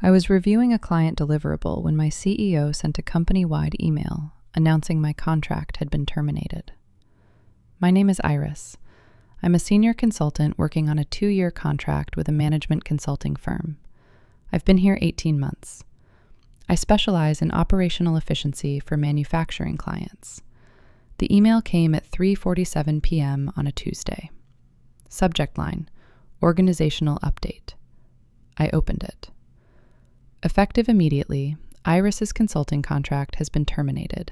I was reviewing a client deliverable when my CEO sent a company-wide email announcing my contract had been terminated. My name is Iris. I'm a senior consultant working on a 2-year contract with a management consulting firm. I've been here 18 months. I specialize in operational efficiency for manufacturing clients. The email came at 3:47 p.m. on a Tuesday. Subject line: Organizational update. I opened it. Effective immediately, Iris's consulting contract has been terminated.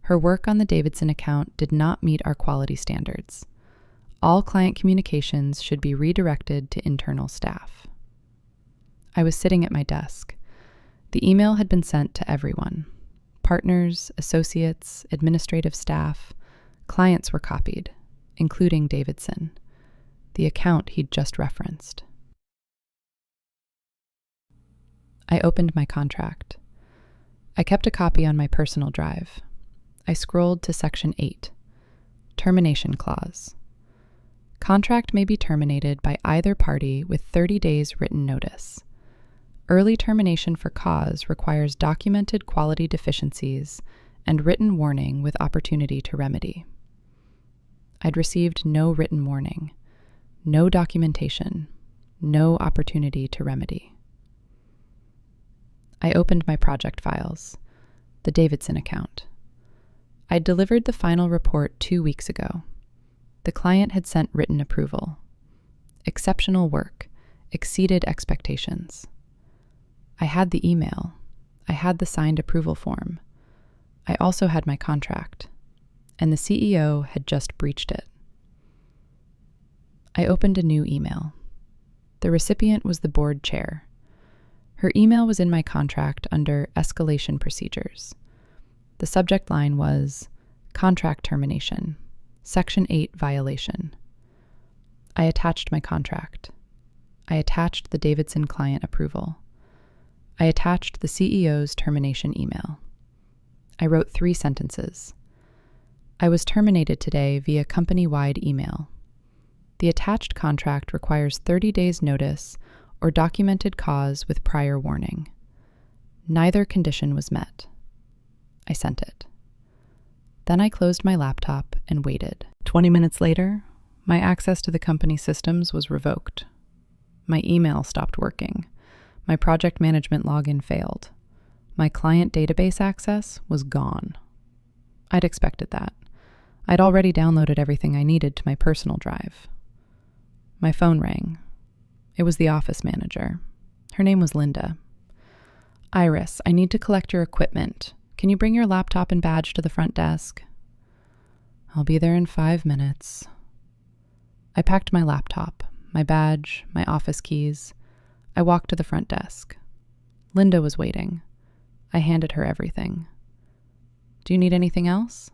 Her work on the Davidson account did not meet our quality standards. All client communications should be redirected to internal staff. I was sitting at my desk. The email had been sent to everyone. Partners, associates, administrative staff, clients were copied, including Davidson, the account he'd just referenced. I opened my contract. I kept a copy on my personal drive. I scrolled to Section 8, Termination Clause. Contract may be terminated by either party with 30 days written notice. Early termination for cause requires documented quality deficiencies and written warning with opportunity to remedy. I'd received no written warning, no documentation, no opportunity to remedy. I opened my project files, the Davidson account. I'd delivered the final report 2 weeks ago. The client had sent written approval. Exceptional work, exceeded expectations. I had the email. I had the signed approval form. I also had my contract, and the CEO had just breached it. I opened a new email. The recipient was the board chair. Her email was in my contract under Escalation procedures. The subject line was Contract Termination, Section 8 Violation. I attached my contract. I attached the Davidson client approval. I attached the CEO's termination email. I wrote 3 sentences. I was terminated today via company-wide email. The attached contract requires 30 days notice or documented cause with prior warning. Neither condition was met. I sent it. Then I closed my laptop and waited. 20 minutes later, my access to the company systems was revoked. My email stopped working. My project management login failed. My client database access was gone. I'd expected that. I'd already downloaded everything I needed to my personal drive. My phone rang. It was the office manager. Her name was Linda. Iris, I need to collect your equipment. Can you bring your laptop and badge to the front desk? I'll be there in 5 minutes. I packed my laptop, my badge, my office keys. I walked to the front desk. Linda was waiting. I handed her everything. Do you need anything else?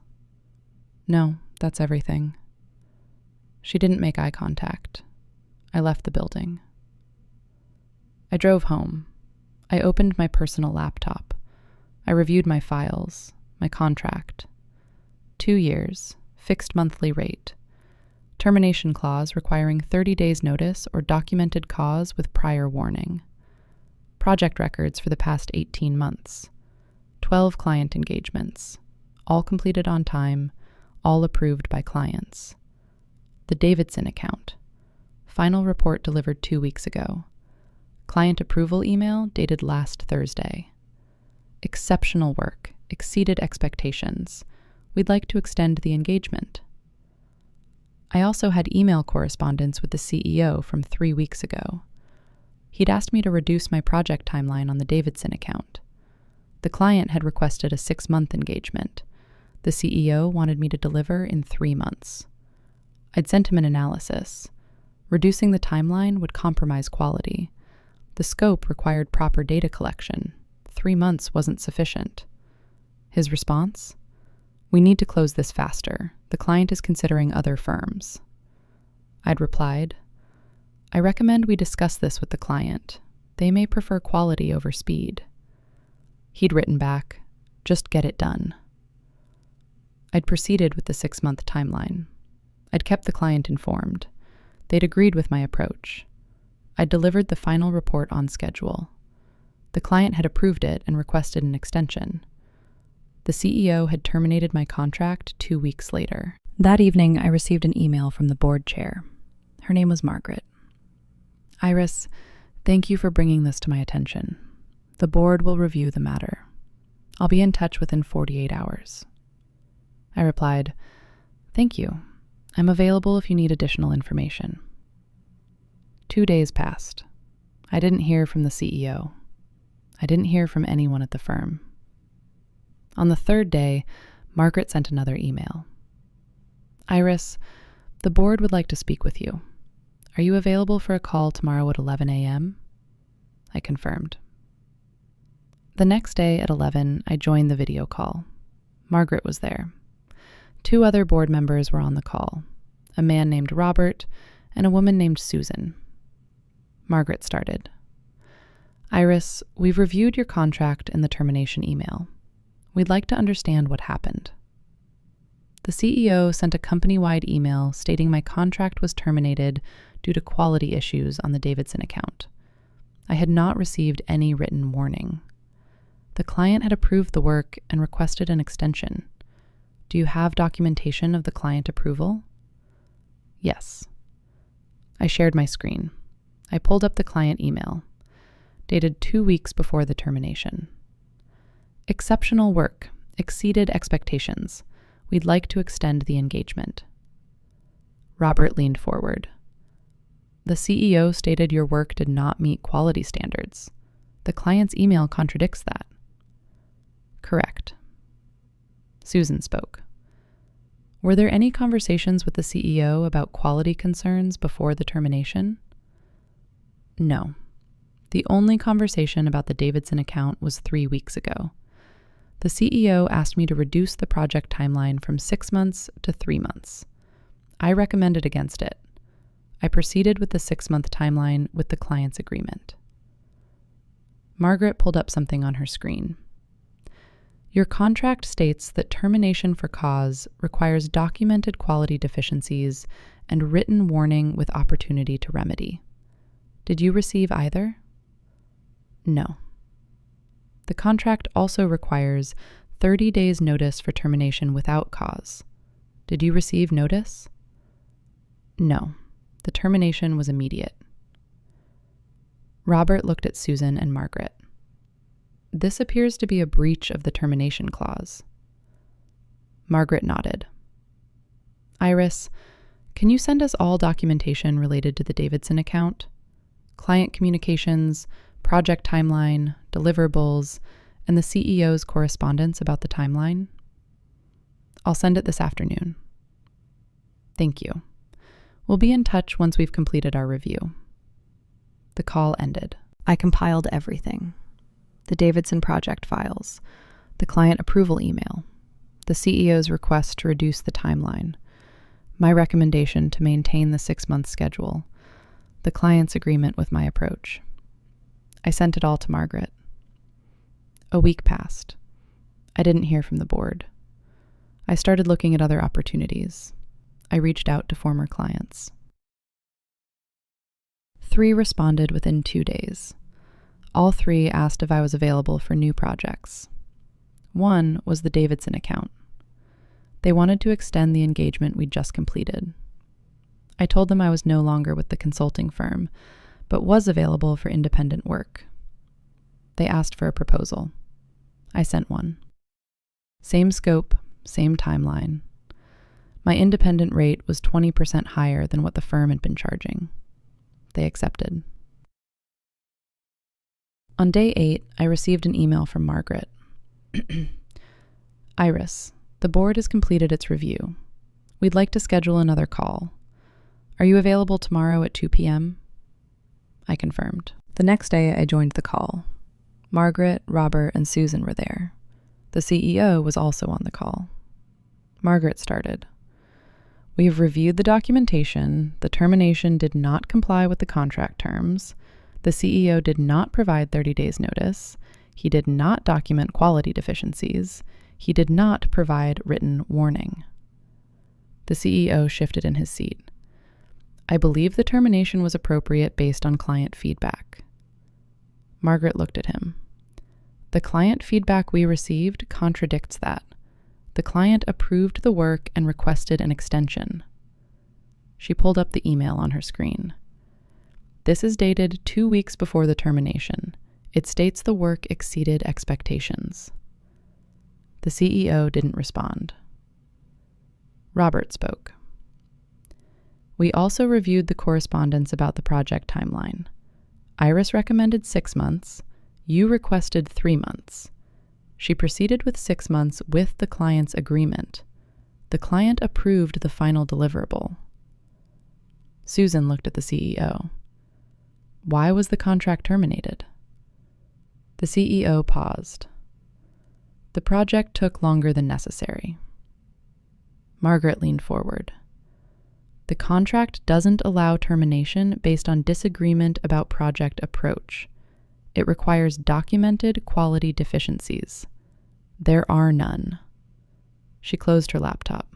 No, that's everything. She didn't make eye contact. I left the building. I drove home. I opened my personal laptop. I reviewed my files, my contract. 2 years, fixed monthly rate. Termination clause requiring 30 days notice or documented cause with prior warning. Project records for the past 18 months. 12 client engagements. All completed on time, all approved by clients. The Davidson account. Final report delivered 2 weeks ago. Client approval email dated last Thursday. Exceptional work, exceeded expectations. We'd like to extend the engagement. I also had email correspondence with the CEO from 3 weeks ago. He'd asked me to reduce my project timeline on the Davidson account. The client had requested a 6-month engagement. The CEO wanted me to deliver in 3 months. I'd sent him an analysis. Reducing the timeline would compromise quality. The scope required proper data collection. 3 months wasn't sufficient. His response? We need to close this faster. The client is considering other firms. I'd replied, I recommend we discuss this with the client. They may prefer quality over speed. He'd written back, just get it done. I'd proceeded with the 6-month timeline. I'd kept the client informed. They'd agreed with my approach. I'd delivered the final report on schedule. The client had approved it and requested an extension. The CEO had terminated my contract 2 weeks later. That evening, I received an email from the board chair. Her name was Margaret. "Iris, thank you for bringing this to my attention. The board will review the matter. I'll be in touch within 48 hours. I replied, "Thank you. I'm available if you need additional information." 2 days passed. I didn't hear from the CEO. I didn't hear from anyone at the firm. On the third day, Margaret sent another email. "Iris, the board would like to speak with you. Are you available for a call tomorrow at 11 a.m.? I confirmed. The next day at 11, I joined the video call. Margaret was there. 2 other board members were on the call, a man named Robert and a woman named Susan. Margaret started. "Iris, we've reviewed your contract and the termination email. We'd like to understand what happened." The CEO sent a company-wide email stating my contract was terminated due to quality issues on the Davidson account. I had not received any written warning. The client had approved the work and requested an extension. Do you have documentation of the client approval? Yes. I shared my screen. I pulled up the client email, dated 2 weeks before the termination. "Exceptional work, exceeded expectations. We'd like to extend the engagement." Robert leaned forward. "The CEO stated your work did not meet quality standards. The client's email contradicts that." "Correct." Susan spoke. "Were there any conversations with the CEO about quality concerns before the termination?" "No. The only conversation about the Davidson account was 3 weeks ago. The CEO asked me to reduce the project timeline from 6 months to 3 months. I recommended against it. I proceeded with the 6-month timeline with the client's agreement." Margaret pulled up something on her screen. "Your contract states that termination for cause requires documented quality deficiencies and written warning with opportunity to remedy. Did you receive either?" "No." "The contract also requires 30 days notice for termination without cause. Did you receive notice?" "No. The termination was immediate." Robert looked at Susan and Margaret. "This appears to be a breach of the termination clause." Margaret nodded. "Iris, can you send us all documentation related to the Davidson account? Client communications, project timeline, deliverables, and the CEO's correspondence about the timeline?" "I'll send it this afternoon." "Thank you. We'll be in touch once we've completed our review." The call ended. I compiled everything. The Davidson project files, the client approval email, the CEO's request to reduce the timeline, my recommendation to maintain the 6-month schedule, the client's agreement with my approach. I sent it all to Margaret. A week passed. I didn't hear from the board. I started looking at other opportunities. I reached out to former clients. 3 responded within 2 days. All 3 asked if I was available for new projects. One was the Davidson account. They wanted to extend the engagement we'd just completed. I told them I was no longer with the consulting firm, but was available for independent work. They asked for a proposal. I sent one. Same scope, same timeline. My independent rate was 20% higher than what the firm had been charging. They accepted. On day 8, I received an email from Margaret. "Iris, the board has completed its review. We'd like to schedule another call. Are you available tomorrow at 2 p.m.? I confirmed. The next day, I joined the call. Margaret, Robert, and Susan were there. The CEO was also on the call. Margaret started. "We have reviewed the documentation. The termination did not comply with the contract terms. The CEO did not provide 30 days notice. He did not document quality deficiencies. He did not provide written warning." The CEO shifted in his seat. "I believe the termination was appropriate based on client feedback." Margaret looked at him. The client feedback we received contradicts that. The client approved the work and requested an extension. She pulled up the email on her screen. This is dated 2 weeks before the termination. It states the work exceeded expectations. The CEO didn't respond. Robert spoke. We also reviewed the correspondence about the project timeline. Iris recommended 6 months. You requested 3 months. She proceeded with 6 months with the client's agreement. The client approved the final deliverable. Susan looked at the CEO. Why was the contract terminated? The CEO paused. The project took longer than necessary. Margaret leaned forward. The contract doesn't allow termination based on disagreement about project approach. It requires documented quality deficiencies. There are none. She closed her laptop.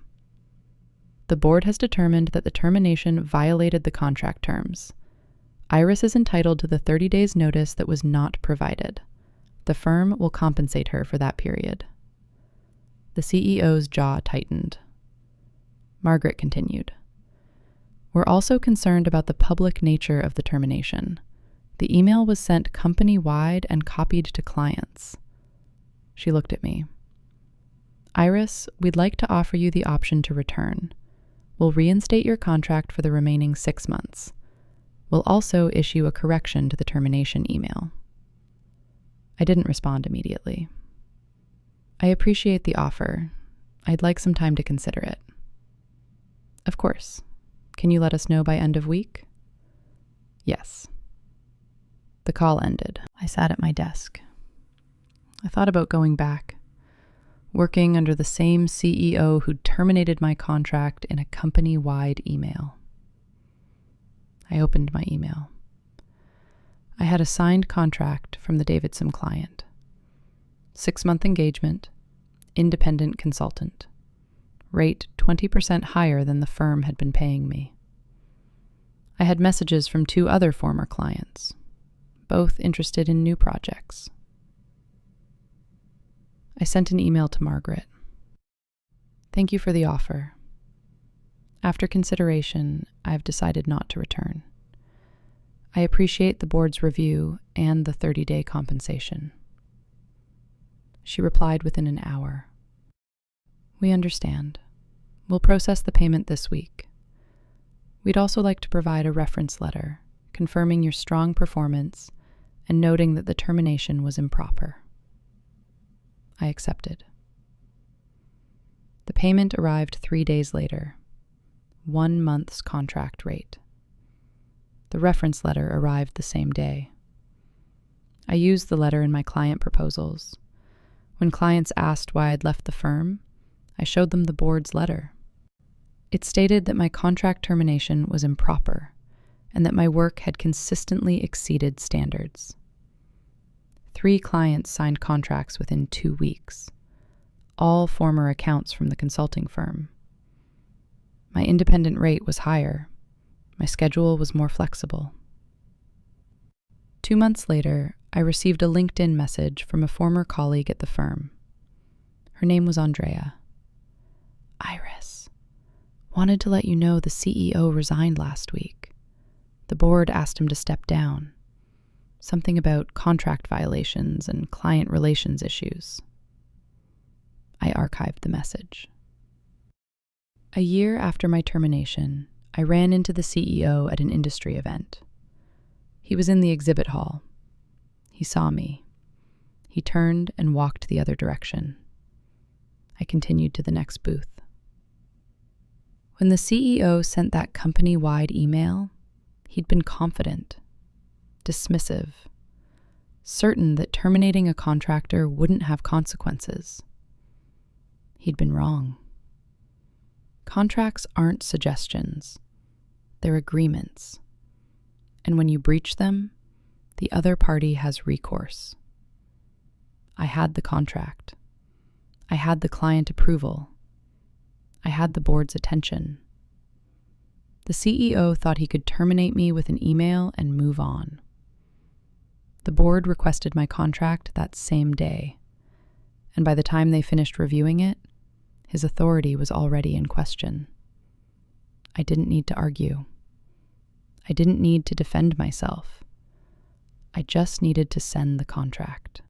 The board has determined that the termination violated the contract terms. Iris is entitled to the 30 days notice that was not provided. The firm will compensate her for that period. The CEO's jaw tightened. Margaret continued. We're also concerned about the public nature of the termination. The email was sent company-wide and copied to clients. She looked at me. Iris, we'd like to offer you the option to return. We'll reinstate your contract for the remaining 6 months. We'll also issue a correction to the termination email. I didn't respond immediately. I appreciate the offer. I'd like some time to consider it. Of course. Can you let us know by end of week? Yes. The call ended. I sat at my desk. I thought about going back, working under the same CEO who'd terminated my contract in a company-wide email. I opened my email. I had a signed contract from the Davidson client. 6-month engagement, independent consultant. Rate 20% higher than the firm had been paying me. I had messages from 2 other former clients, both interested in new projects. I sent an email to Margaret. Thank you for the offer. After consideration, I've decided not to return. I appreciate the board's review and the 30-day compensation. She replied within an hour. We understand. We'll process the payment this week. We'd also like to provide a reference letter confirming your strong performance and noting that the termination was improper. I accepted. The payment arrived 3 days later. 1 month's contract rate. The reference letter arrived the same day. I used the letter in my client proposals. When clients asked why I'd left the firm, I showed them the board's letter. It stated that my contract termination was improper and that my work had consistently exceeded standards. 3 clients signed contracts within 2 weeks, all former accounts from the consulting firm. My independent rate was higher. My schedule was more flexible. 2 months later, I received a LinkedIn message from a former colleague at the firm. Her name was Andrea. Iris, wanted to let you know the CEO resigned last week. The board asked him to step down. Something about contract violations and client relations issues. I archived the message. A year after my termination, I ran into the CEO at an industry event. He was in the exhibit hall. He saw me. He turned and walked the other direction. I continued to the next booth. When the CEO sent that company-wide email, he'd been confident, dismissive, certain that terminating a contractor wouldn't have consequences. He'd been wrong. Contracts aren't suggestions. They're agreements. And when you breach them, the other party has recourse. I had the contract. I had the client approval. I had the board's attention. The CEO thought he could terminate me with an email and move on. The board requested my contract that same day, and by the time they finished reviewing it, his authority was already in question. I didn't need to argue. I didn't need to defend myself. I just needed to send the contract.